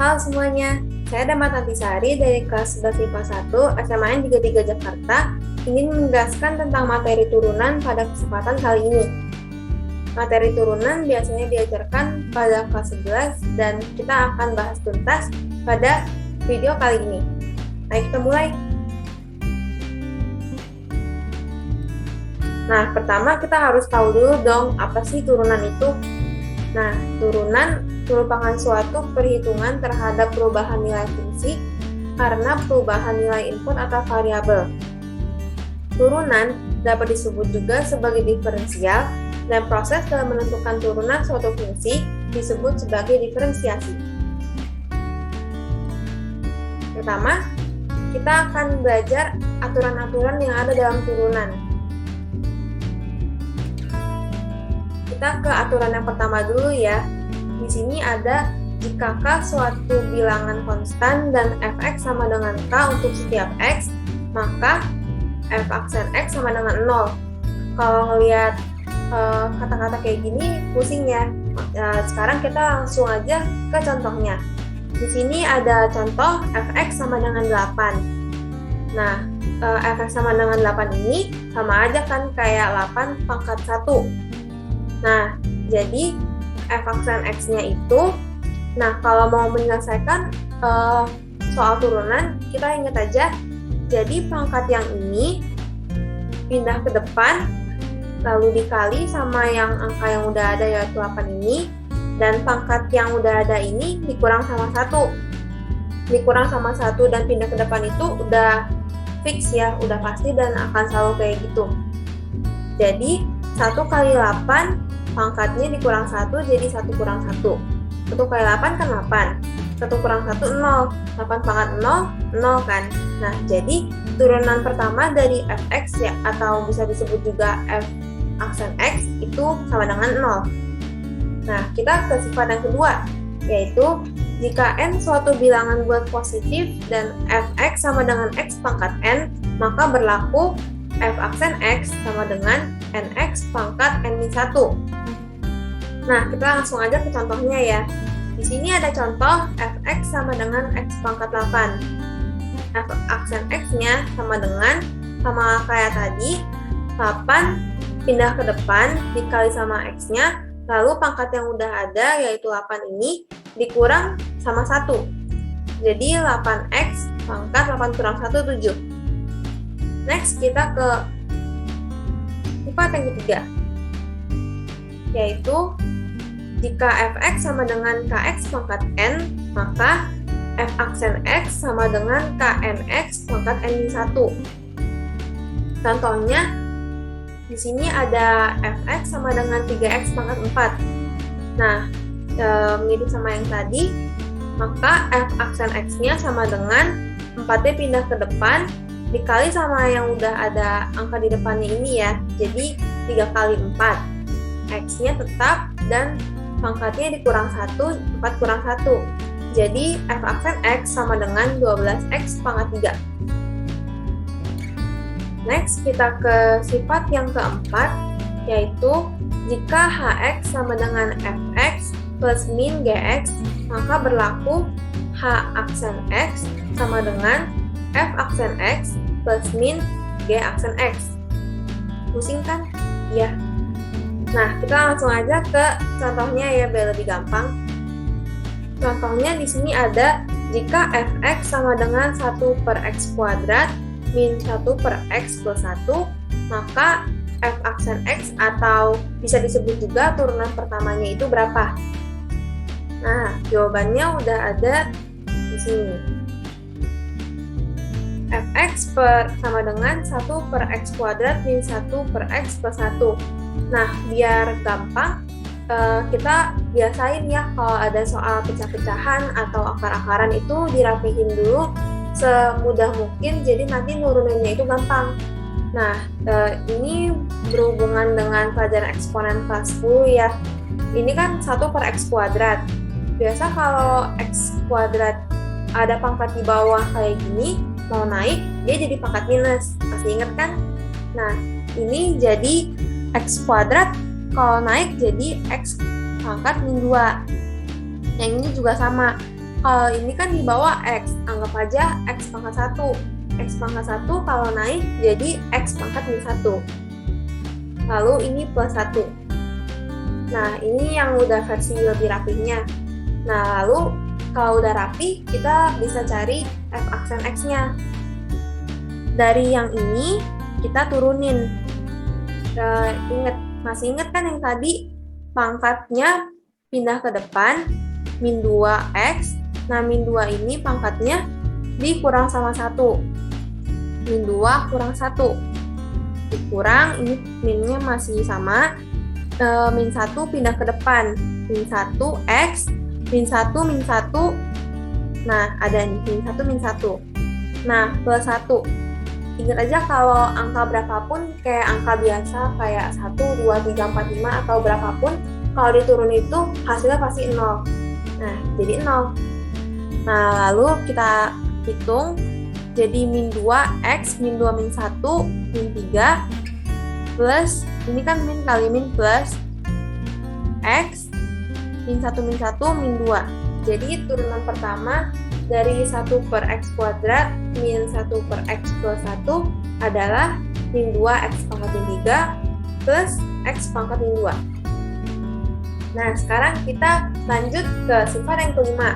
Halo semuanya, saya Dama Tantisari dari kelas 11 IPA 1 SMAN 33 Jakarta ingin menjelaskan tentang materi turunan pada kesempatan kali ini. Materi turunan biasanya diajarkan pada kelas 11 dan kita akan bahas tuntas pada video kali ini. Ayo kita mulai. Nah, pertama kita harus tahu dulu dong apa sih turunan itu. Nah, turunan merupakan suatu perhitungan terhadap perubahan nilai fungsi karena perubahan nilai input atau variabel. Turunan dapat disebut juga sebagai diferensial dan proses dalam menentukan turunan suatu fungsi disebut sebagai diferensiasi. Pertama, kita akan belajar aturan-aturan yang ada dalam turunan. Kita ke aturan yang pertama dulu ya. Di sini ada jika K suatu bilangan konstan dan Fx sama dengan K untuk setiap X, maka F aksen X sama dengan 0. Kalau ngelihat kata-kata kayak gini pusing ya. Sekarang kita langsung aja ke contohnya. Di sini ada contoh Fx sama dengan 8. Nah, Fx sama dengan 8 ini sama aja kan kayak 8 pangkat 1. Nah, jadi F aksen X-nya itu, nah kalau mau menyelesaikan soal turunan, kita ingat aja, jadi pangkat yang ini pindah ke depan, lalu dikali sama yang angka yang udah ada yaitu 8 ini, dan pangkat yang udah ada ini dikurang sama 1. Dikurang sama 1 dan pindah ke depan itu udah fix ya, udah pasti dan akan selalu kayak gitu. Jadi, 1 kali 8 pangkatnya dikurang 1 jadi 1 kurang 1. 1 kali 8 kan 8. 1 kurang 1 0. 8 pangkat 0 0 kan. Nah, jadi turunan pertama dari Fx ya atau bisa disebut juga F aksen X itu sama dengan 0. Nah, kita ke sifat yang kedua, yaitu jika n suatu bilangan bulat positif dan Fx sama dengan X pangkat n, maka berlaku F aksen X sama dengan Nx pangkat N-1. Nah, kita langsung aja ke contohnya ya. Di sini ada contoh Fx sama dengan X pangkat 8. F aksen X-nya sama kayak tadi, 8 pindah ke depan dikali sama X-nya, lalu pangkat yang udah ada yaitu 8 ini dikurang sama 1. Jadi 8X pangkat 8 kurang 1, 7. Next, kita ke sifat yang ketiga, yaitu jika Fx sama dengan Kx pangkat n, maka F aksen X sama dengan Knx pangkat N-1. Contohnya, di sini ada Fx sama dengan 3x pangkat 4. Nah, mirip sama yang tadi, maka F aksen X-nya sama dengan 4-nya pindah ke depan, dikali sama yang udah ada angka di depannya ini ya, jadi 3 kali 4. X-nya tetap dan pangkatnya dikurang 1, 4 kurang 1. Jadi F aksen X sama dengan 12X pangkat 3. Next, kita ke sifat yang keempat, yaitu jika Hx sama dengan Fx plus min Gx, maka berlaku H aksen X sama dengan F aksen X plus min G aksen X. Pusing kan? Ya. Nah, kita langsung aja ke contohnya ya biar lebih gampang. Contohnya di sini ada jika Fx sama dengan 1 per X kuadrat min 1 per X plus 1, maka F aksen X atau bisa disebut juga turunan pertamanya itu berapa? Nah, jawabannya udah ada di sini. Fx sama dengan 1 per X kuadrat min 1 per X plus 1. Nah, biar gampang, kita biasain ya kalau ada soal pecah-pecahan atau akar-akaran itu dirapihin dulu semudah mungkin, jadi nanti nuruninnya itu gampang. Nah, ini berhubungan dengan pelajaran eksponen kelas 10 ya. Ini kan 1 per X kuadrat. Biasa kalau X kuadrat ada pangkat di bawah kayak gini, mau naik, dia jadi pangkat minus. Masih ingat kan? Nah, ini jadi X kuadrat, kalau naik jadi X pangkat min 2. Yang ini juga sama. Kalau ini kan di bawah X, anggap aja X pangkat 1. X pangkat 1 kalau naik jadi X pangkat min 1. Lalu ini plus 1. Nah, ini yang udah versi lebih rapihnya. Nah, lalu kalau udah rapi, kita bisa cari f aksen X-nya. Dari yang ini, kita turunin. Masih inget kan yang tadi pangkatnya pindah ke depan, min 2X. Nah, min 2 ini pangkatnya dikurang sama 1. Min 2 kurang 1. Dikurang, ini minnya masih sama. Min 1 pindah ke depan. Min 1 X, min 1, min 1. Nah, ada nih, min 1, min 1. Nah, plus 1. Ingat aja kalau angka berapapun, kayak angka biasa, kayak 1, 2, 3, 4, 5, atau berapapun, kalau diturun itu hasilnya pasti 0. Nah, jadi 0. Nah, lalu kita hitung, jadi min 2X, min 2, min 1, min 3, plus, ini kan min kali min plus, X, min 1, min 1, min 2. Jadi turunan pertama dari 1 per X kuadrat min 1 per X plus 1 adalah min 2X pangkat min 3 plus X pangkat min 2. Nah, sekarang kita lanjut ke sifat yang kelima.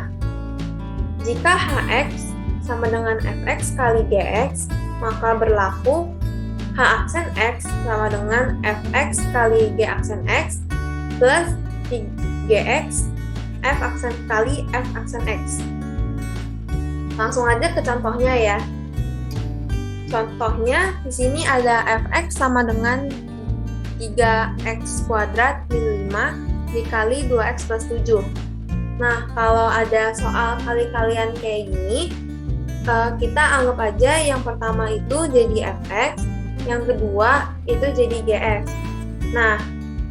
Jika Hx sama dengan Fx kali Gx, maka berlaku H aksen X sama dengan Fx kali G aksen X plus Gx F aksen kali F aksen X. Langsung aja ke contohnya ya. Contohnya di sini ada Fx sama dengan 3x kuadrat min 5 dikali 2x plus 7. Nah, kalau ada soal kali-kalian kayak gini, kita anggap aja yang pertama itu jadi Fx, yang kedua itu jadi Gx. Nah,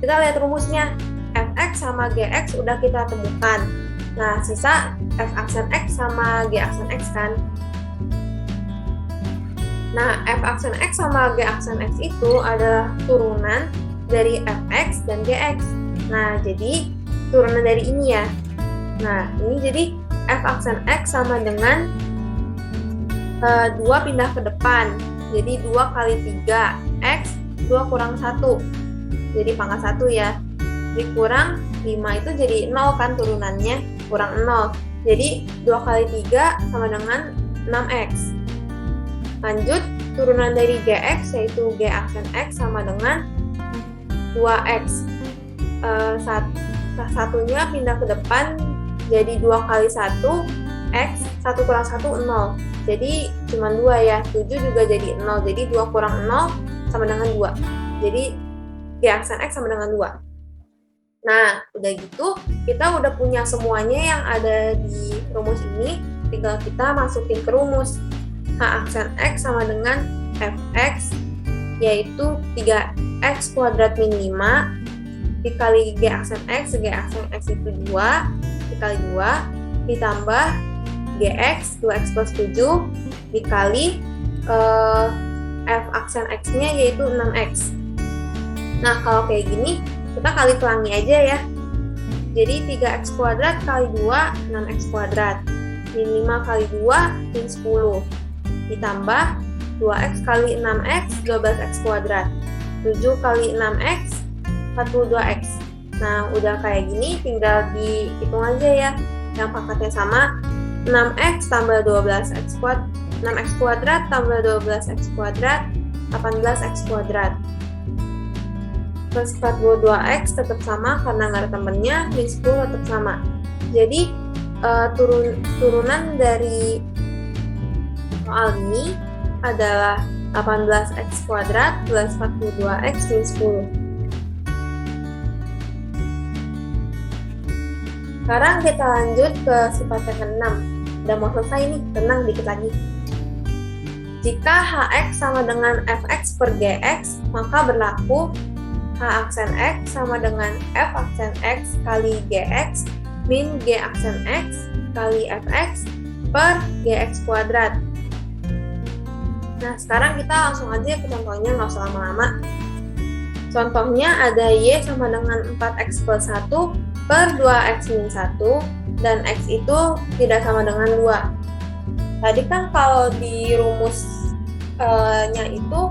kita lihat rumusnya. Fx sama Gx udah kita temukan. Nah, sisa F aksen X sama G aksen X kan. Nah, F aksen X sama G aksen X itu adalah turunan dari Fx dan Gx. Nah, jadi turunan dari ini ya. Nah, ini jadi F aksen X sama dengan 2 pindah ke depan. Jadi 2 kali 3, X, 2 kurang 1. Jadi pangkat 1 ya. Dikurang 5 itu jadi 0 kan turunannya, kurang 0. Jadi 2 kali 3 sama dengan 6X. Lanjut, turunan dari Gx yaitu G aksen X sama dengan 2X. Satunya pindah ke depan, jadi 2 kali 1, X, 1 kurang 1, 0. Jadi cuma 2 ya, 7 juga jadi 0. Jadi 2 kurang 0 sama dengan 2. Jadi G aksen X sama dengan 2. Nah, udah gitu, kita udah punya semuanya yang ada di rumus ini, tinggal kita masukin ke rumus. H aksen X sama dengan Fx, yaitu 3x kuadrat min 5, dikali G aksen X itu 2, dikali 2, ditambah Gx, 2x plus 7, dikali F aksen X-nya yaitu 6x. Nah, kalau kayak gini, kita kali pelangi aja ya. Jadi 3x kuadrat kali 2, 6x kuadrat. Min 5 kali 2, min 10. Ditambah 2x kali 6x, 12x kuadrat. 7 kali 6x, 42x. Nah, udah kayak gini, tinggal dihitung aja ya. Yang pangkatnya sama, 6x tambah 12x kuadrat, 6x kuadrat tambah 12x kuadrat, 18x kuadrat. Plus 42x tetap sama karena nggak ada temennya, min 10 tetap sama. Jadi turunan dari soal ini adalah 18x kuadrat plus 42x min 10. Sekarang kita lanjut ke sifat yang ke-6. Udah mau selesai nih, tenang dikit lagi. Jika Hx sama dengan Fx per Gx, maka berlaku H aksen X sama dengan F aksen X kali Gx min G aksen X kali Fx per Gx kuadrat. Nah, sekarang kita langsung aja ke contohnya, nggak usah lama-lama. Contohnya ada Y sama dengan 4x plus 1 per 2x min 1 dan X itu tidak sama dengan 2. Tadi kan kalau di rumusnya itu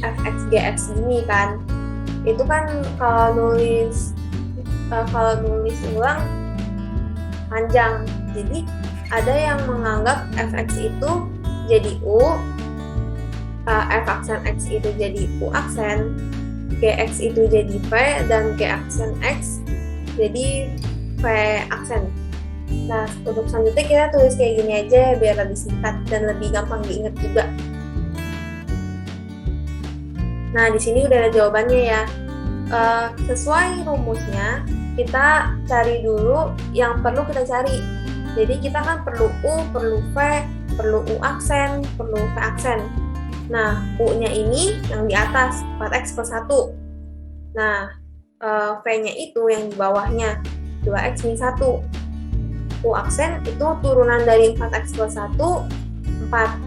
fx gx gini kan. Itu kan kalau nulis ulang panjang. Jadi ada yang menganggap fx itu jadi U, f aksen X itu jadi U aksen, gx itu jadi V, dan g aksen X jadi V aksen. Nah, untuk selanjutnya kita tulis kayak gini aja biar lebih singkat dan lebih gampang diingat juga. Nah, di sini udah ada jawabannya ya. Sesuai rumusnya, kita cari dulu yang perlu kita cari. Jadi kita kan perlu U, perlu V, perlu U aksen, perlu V aksen. Nah, U-nya ini yang di atas, 4X plus 1. Nah, V-nya itu yang di bawahnya, 2X min 1. U aksen itu turunan dari 4X plus 1, 4.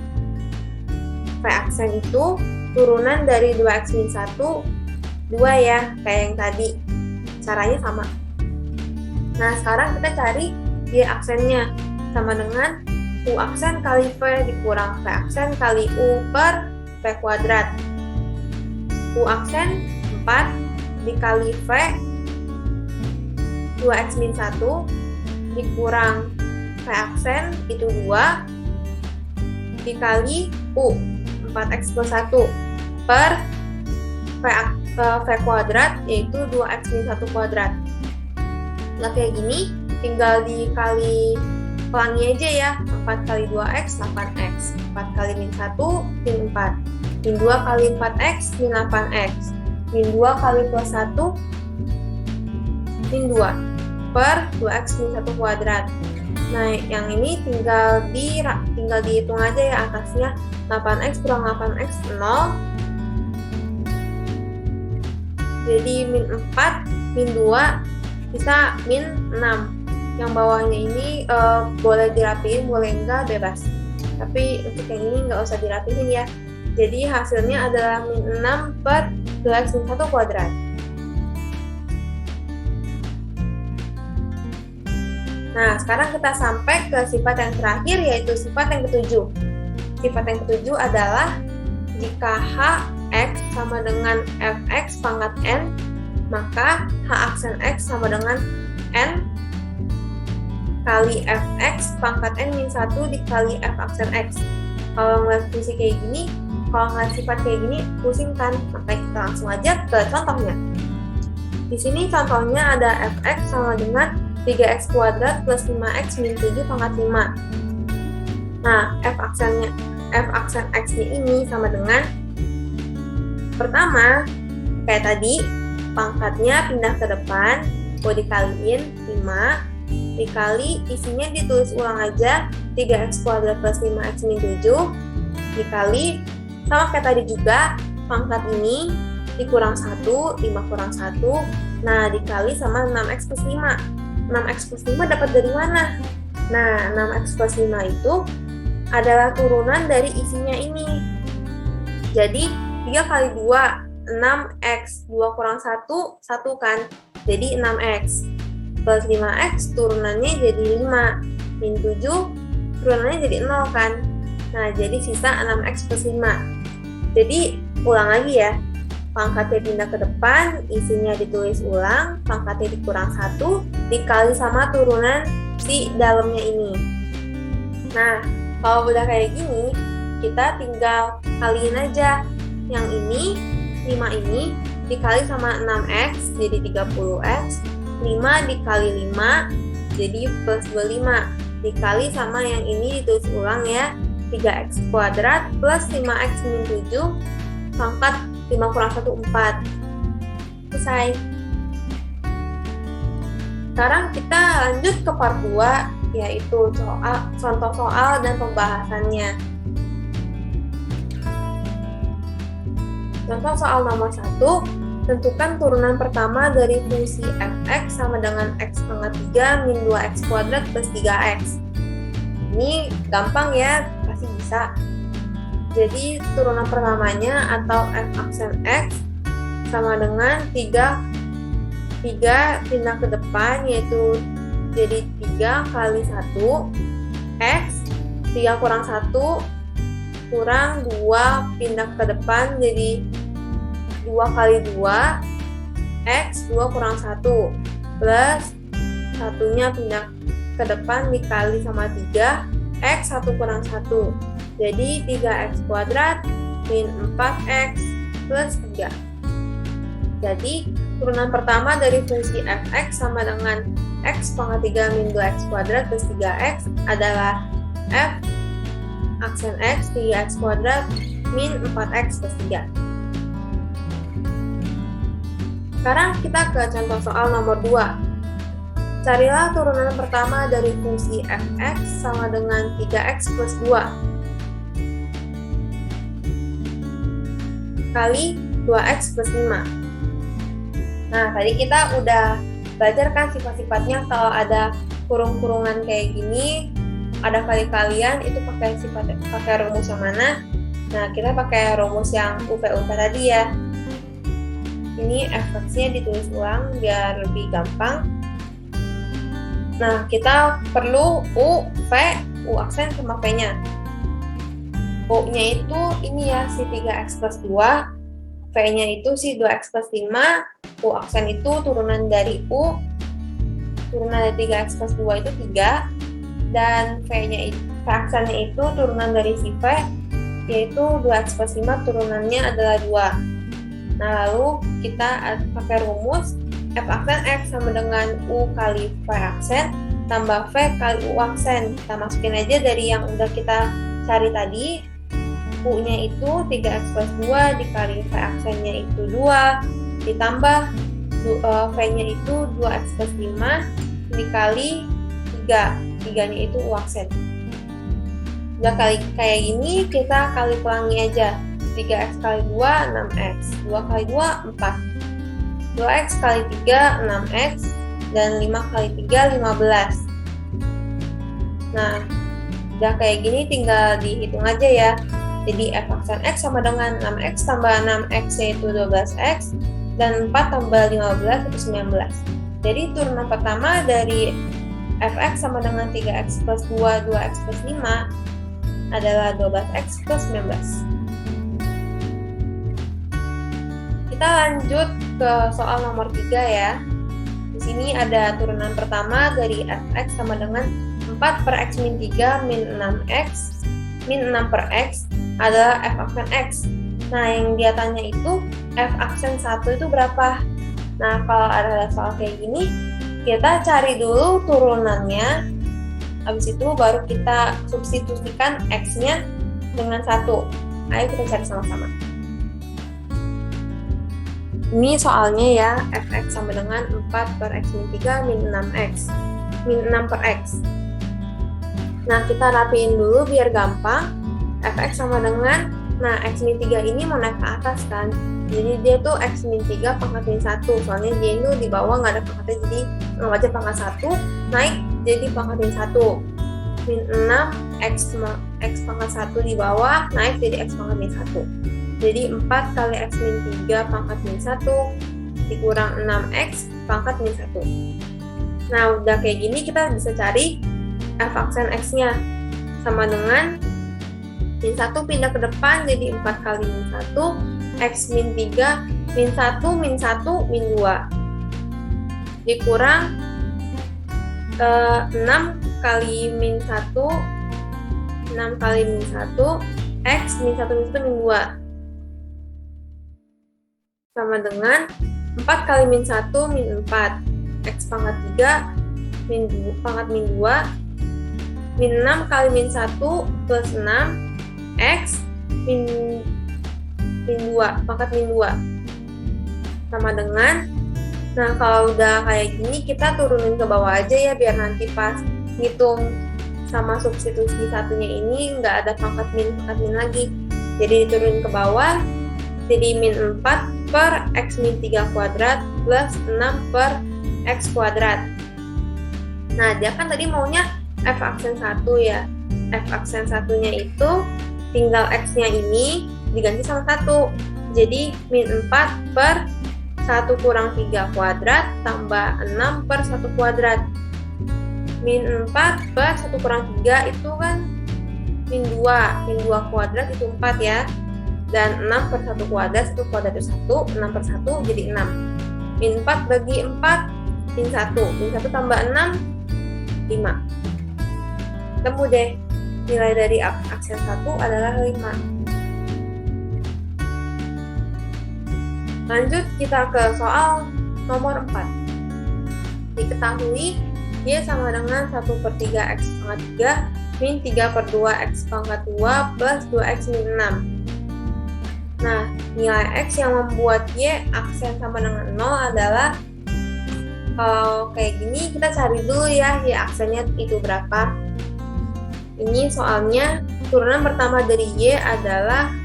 V aksen itu turunan dari 2X min 1, 2 ya, kayak yang tadi. Caranya sama. Nah, sekarang kita cari G aksennya. Sama dengan U aksen kali V dikurang V aksen kali U per V kuadrat. U aksen 4 dikali V 2X min 1 dikurang V aksen itu 2 dikali U 4X plus 1 per V kuadrat yaitu 2X min 1 kuadrat. Nah kayak gini tinggal dikali pelangi aja ya. 4 kali 2X 8X, 4 kali min 1 min 4, min 2 kali 4X min 8X, min 2 kali plus 1 min 2 per 2X min 1 kuadrat. Nah, yang ini tinggal dihitung aja ya atasnya. 8X kurang 8X 0. Jadi min 4, min 2 bisa min 6. Yang bawahnya ini boleh dirapiin, boleh enggak, bebas. Tapi untuk yang ini nggak usah dirapiin ya. Jadi hasilnya adalah min 6 per 2X min 1 kuadrat. Nah, sekarang kita sampai ke sifat yang terakhir, yaitu sifat yang ketujuh. Sifat yang ketujuh adalah jika Hx sama dengan Fx pangkat N, maka H aksen X sama dengan N kali Fx pangkat N min 1 dikali F aksen X. Kalau ngeliat fungsi kayak gini, kalau ngeliat sifat kayak gini, pusing kan? Makanya kita langsung aja ke contohnya. Di sini contohnya ada Fx sama dengan 3x kuadrat plus 5x min 7 pangkat 5. Nah, F aksen X-nya ini sama dengan, pertama, kayak tadi, pangkatnya pindah ke depan, dikaliin 5, dikali isinya ditulis ulang aja, 3x kuadrat plus 5x min 7, dikali, sama kayak tadi juga, pangkat ini dikurang 1, 5 kurang 1, nah dikali sama 6x plus 5. 6x plus 5 dapat dari mana? Nah, 6x plus 5 itu adalah turunan dari isinya ini. Jadi, 3 kali 2, 6x, 2 kurang 1, 1 kan? Jadi 6x. Plus 5x turunannya jadi 5. Min 7, turunannya jadi 0 kan? Nah, jadi sisa 6x plus 5. Jadi, ulang lagi ya. Pangkatnya pindah ke depan, isinya ditulis ulang, pangkatnya dikurang 1, dikali sama turunan si dalamnya ini. Nah, kalau udah kayak gini, kita tinggal kaliin aja. Yang ini, 5 ini, dikali sama 6x, jadi 30x, 5 dikali 5, jadi plus 25, dikali sama yang ini ditulis ulang ya, 3x kuadrat plus 5x min 7, pangkat 5 kurang 1, 4. Selesai. Sekarang kita lanjut ke part 2, yaitu contoh soal dan pembahasannya. Contoh soal nomor 1, tentukan turunan pertama dari fungsi fx sama dengan x pangkat 3 min 2x kuadrat plus 3x. Ini gampang ya, pasti bisa. Jadi turunan pertamanya atau f aksen x sama dengan 3 pindah ke depan, yaitu jadi 3 kali 1, X, 3 kurang 1, kurang 2, pindah ke depan jadi 2 kali 2, X, 2 kurang 1, plus satunya pindah ke depan dikali sama 3, X 1 kurang 1, jadi 3X kuadrat min 4X plus 3. Jadi turunan pertama dari fungsi fx sama dengan x pangkat 3 min 2x kuadrat plus 3x adalah f aksen x 3x kuadrat min 4x plus 3. Sekarang kita ke contoh soal nomor 2. Carilah turunan pertama dari fungsi fx sama dengan 3x plus 2 kali 2x plus 5. Nah, tadi kita udah belajar kan sifat-sifatnya. Kalau ada kurung-kurungan kayak gini, ada kali-kalian, itu pakai rumus yang mana? Nah, kita pakai rumus yang UV-UV tadi ya. Ini fx-nya ditulis ulang biar lebih gampang. Nah, kita perlu U, V, U aksen sama V-nya. U-nya itu ini ya, si 3x plus 2, V-nya itu si 2x plus 5, U aksen itu turunan dari U, turunan dari 3x plus 2 itu 3, dan V aksennya itu turunan dari si V, yaitu 2x plus 5 turunannya adalah 2. Nah, lalu kita pakai rumus F aksen X sama dengan U kali V aksen tambah V kali U aksen. Kita masukin aja dari yang udah kita cari tadi. U-nya itu 3x plus 2 dikali V aksennya itu 2 ditambah V-nya itu 2x plus 5 dikali 3, 3-nya itu U aksen. Udah kali kayak gini, kita kali pelangi aja. 3x kali 2, 6x. 2 kali 2, 4. 2x kali 3, 6x. Dan 5 kali 3, 15. Nah, udah kayak gini tinggal dihitung aja ya. Jadi f aksen x sama dengan 6x tambah 6x yaitu 12x. Dan 4 tambah 15 itu 19. Jadi turunan pertama dari fx sama dengan 3x plus 2, 2x plus 5 adalah 12x plus 19. Kita lanjut ke soal nomor 3 ya. Di sini ada turunan pertama dari fx sama dengan 4 per x min 3 min 6x min 6 per x adalah f aksen x. Nah, yang dia tanya itu f aksen 1 itu berapa? Nah, kalau ada soal kayak gini, kita cari dulu turunannya. Habis itu baru kita substitusikan x-nya dengan 1. Ayo kita cari sama-sama. Ini soalnya ya, fx sama dengan 4 per x min 3 min 6x min 6 per x. Nah, kita rapiin dulu biar gampang. Fx sama dengan, nah x min 3 ini mau naik ke atas kan. Jadi dia tuh x min 3 pangkat min 1. Soalnya dia itu di bawah nggak ada pangkatnya, jadi anggap aja pangkat 1 naik jadi pangkat min 1. Min 6, x pangkat 1 di bawah naik jadi x pangkat min 1. Jadi 4 kali x min 3 pangkat min 1 dikurang 6x pangkat min 1. Nah, udah kayak gini kita bisa cari f aksen x-nya. Sama dengan min 1 pindah ke depan jadi 4 kali min 1, x min 3, min 1, min 1, min 2. Dikurang 6 kali min 1, 6 kali min 1, x min 1 min 1, min 2. Sama dengan 4 kali min 1, min 4, x pangkat 3, min 2, pangkat min 2, min 6 kali min 1 plus 6, x min 2, pangkat min 2. Sama dengan, nah kalau udah kayak gini kita turunin ke bawah aja ya, biar nanti pas ngitung sama substitusi satunya ini nggak ada pangkat min lagi. Jadi diturunin ke bawah, jadi min 4 per x min 3 kuadrat plus 6 per x kuadrat. Nah, dia kan tadi maunya f aksen 1 ya. F aksen satunya itu tinggal x-nya ini diganti sama 1. Jadi min 4 per 1 kurang 3 kuadrat tambah 6 per 1 kuadrat. min 4 plus 1 kurang 3 itu kan min 2. Min 2 kuadrat itu 4 ya. Dan 6 per 1 kuadrat, 1 kuadrat itu 1, 6 per 1 jadi 6. Min 4 bagi 4, min 1. Min 1 tambah 6, 5. Ketemu deh, nilai dari aksen 1 adalah 5. Lanjut kita ke soal nomor 4. Diketahui Y sama dengan 1/3 X pangkat 3 min 3/2 X pangkat 2 plus 2X min 6. Nah, nilai X yang membuat Y aksen sama dengan 0 adalah kayak gini. Kita cari dulu ya Y aksennya itu berapa. Ini soalnya turunan pertama dari Y adalah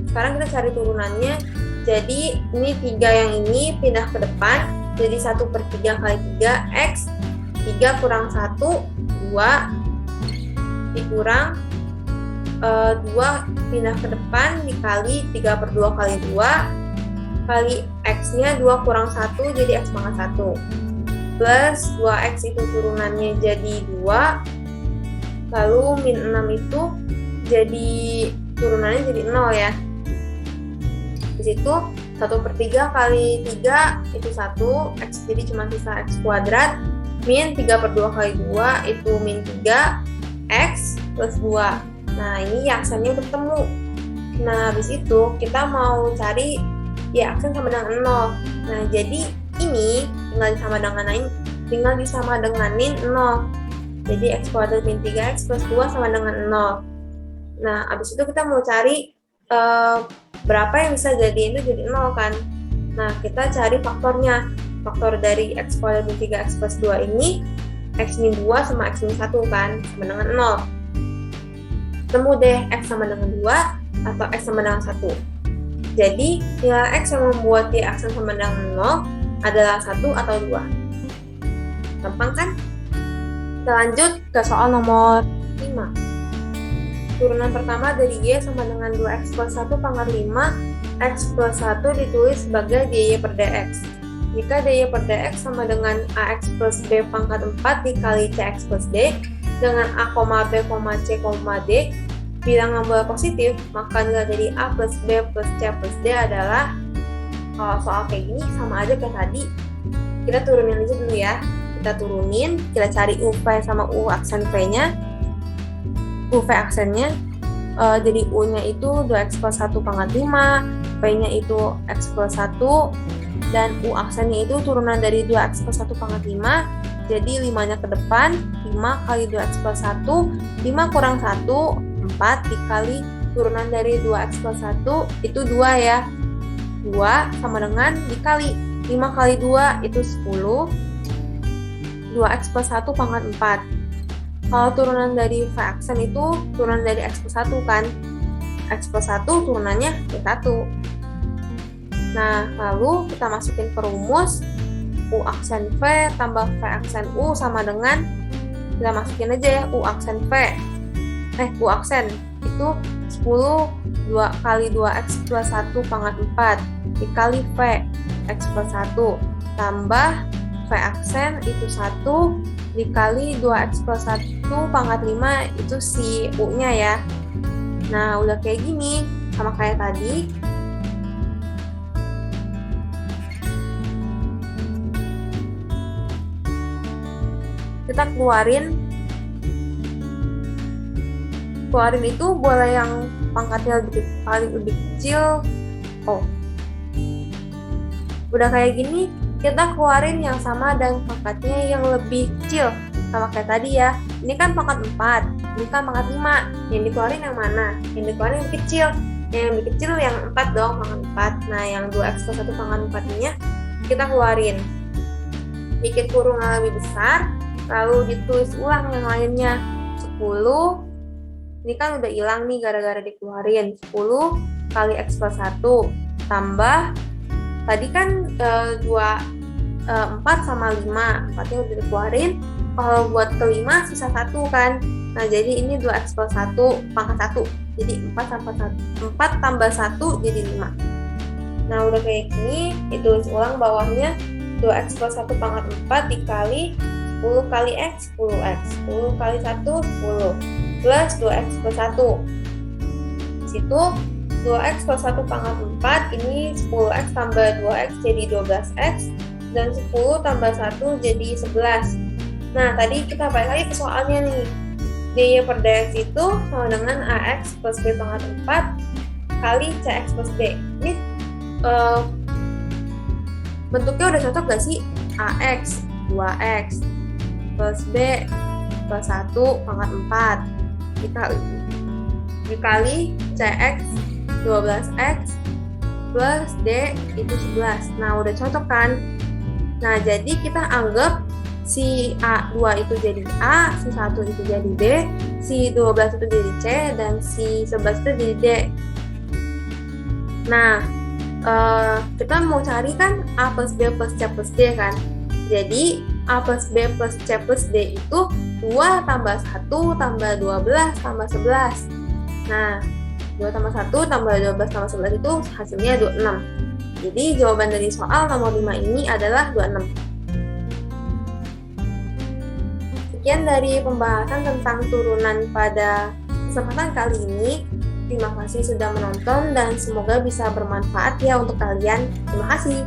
sekarang kita cari turunannya. Jadi ini 3 yang ini pindah ke depan, jadi 1/3 kali 3 X, 3 kurang 1, 2 dikurang 2 pindah ke depan dikali 3/2 kali 2 kali X nya 2 kurang 1 jadi X pangkat 1 plus 2X itu turunannya jadi 2, lalu min 6 itu jadi turunannya jadi 0 ya. Di situ 1/3 kali 3 itu 1, X jadi cuma sisa X kuadrat, min 3/2 kali 2 itu min 3, X plus 2. Nah, ini Y aksennya bertemu. Nah, habis itu kita mau cari Y aksen sama dengan 0. Nah, jadi ini tinggal disama denganin 0. Jadi X kuadrat min 3X plus 2 sama dengan 0. Nah, habis itu kita mau cari berapa yang bisa jadi itu jadi 0 kan. Nah, kita cari faktornya. Faktor dari X kuadrat min 3X plus 2 ini X min 2 sama X min 1 kan, sama dengan 0. Temu deh X sama dengan 2 atau X sama dengan 1. Jadi, nilai X yang membuat Y aksen sama dengan 0 adalah 1 atau 2. Gampang kan? Kita lanjut ke soal nomor 5. Turunan pertama dari Y sama dengan 2X plus 1 pangkat 5, X plus 1 ditulis sebagai DY per DX. Jika DY per DX sama dengan AX plus B pangkat 4 dikali CX plus D, dengan A, B, C, D bilangan bola positif, maka nilai dari A plus B plus C plus D adalah, kalau soal kayak gini sama aja kayak tadi. Kita turunin aja dulu ya. Kita turunin, kita cari UV sama U aksen V-nya. UV aksennya, jadi U-nya itu 2X plus 1 pangkat 5, V-nya itu X plus 1, dan U aksennya itu turunan dari 2X plus 1 pangkat 5, jadi 5-nya ke depan, 5 kali 2X plus 1, 5 kurang 1, 4 dikali turunan dari 2X plus 1, itu 2 ya. 2 sama dengan dikali 5 kali 2 itu 10, 2X plus 1 pangkat 4. Kalau turunan dari V aksen itu turunan dari X plus 1 kan. X plus 1 turunannya ke 1. Nah, lalu kita masukin ke rumus. U aksen V tambah V aksen U sama dengan, kita masukin aja ya, U aksen V. U aksen itu 10 kali 2X plus 1 pangkat 4 dikali V X plus 1 tambah V aksen itu 1 dikali 2X plus 1 pangkat 5 itu si U-nya ya. Nah, udah kayak gini, sama kayak tadi. Kita keluarin itu boleh yang pangkatnya paling lebih kecil. Udah kayak gini, kita keluarin yang sama dan pangkatnya yang lebih kecil, sama kayak tadi ya. Ini kan pangkat 4, ini kan pangkat 5. Yang dikeluarin yang mana? Yang dikeluarin yang kecil. Yang lebih kecil yang 4 dong, pangkat 4. Nah, yang 2X plus 1 pangkat 4-nya kita keluarin. Bikin kurungan lebih besar, lalu ditulis ulang yang lainnya. 10, ini kan udah hilang nih gara-gara dikeluarin. 10 kali X plus 1 tambah, tadi kan 4 sama 5, 4-nya udah dikeluarin. Kalau buat kelima sisa 1 kan. Nah, jadi ini 2X plus 1 pangkat 1. Jadi 4 tambah 1 jadi 5. Nah, udah kayak gini, ditulis ulang bawahnya 2x plus 1 pangkat 4 dikali 10 kali x, 10x. 10 kali 1, 10. Plus 2x plus 1. Di situ 2x plus 1 pangkat 4, ini 10x tambah 2x jadi 12x. Dan 10 tambah 1 jadi 11. Nah, tadi kita balik lagi ke soalnya nih. dy per dx itu sama dengan ax plus b pangkat 4 kali cx plus d. Ini bentuknya udah cocok gak sih? ax 2x plus b plus 1 pangkat 4 dikali cx 12x plus d itu 11. Nah, udah cocok kan? Nah, jadi kita anggap si A2 itu jadi A, si 1 itu jadi B, si 12 itu jadi C, dan si 11 itu jadi D. Nah, kita mau cari kan A plus B plus C plus D kan? Jadi, A plus B plus C plus D itu 2 tambah 1 tambah 12 tambah 11. Nah, 2 tambah 1 tambah 12 tambah 11 itu hasilnya 26. Jadi, jawaban dari soal nomor 5 ini adalah 26. Sekian dari pembahasan tentang turunan pada kesempatan kali ini. Terima kasih sudah menonton dan semoga bisa bermanfaat ya untuk kalian. Terima kasih.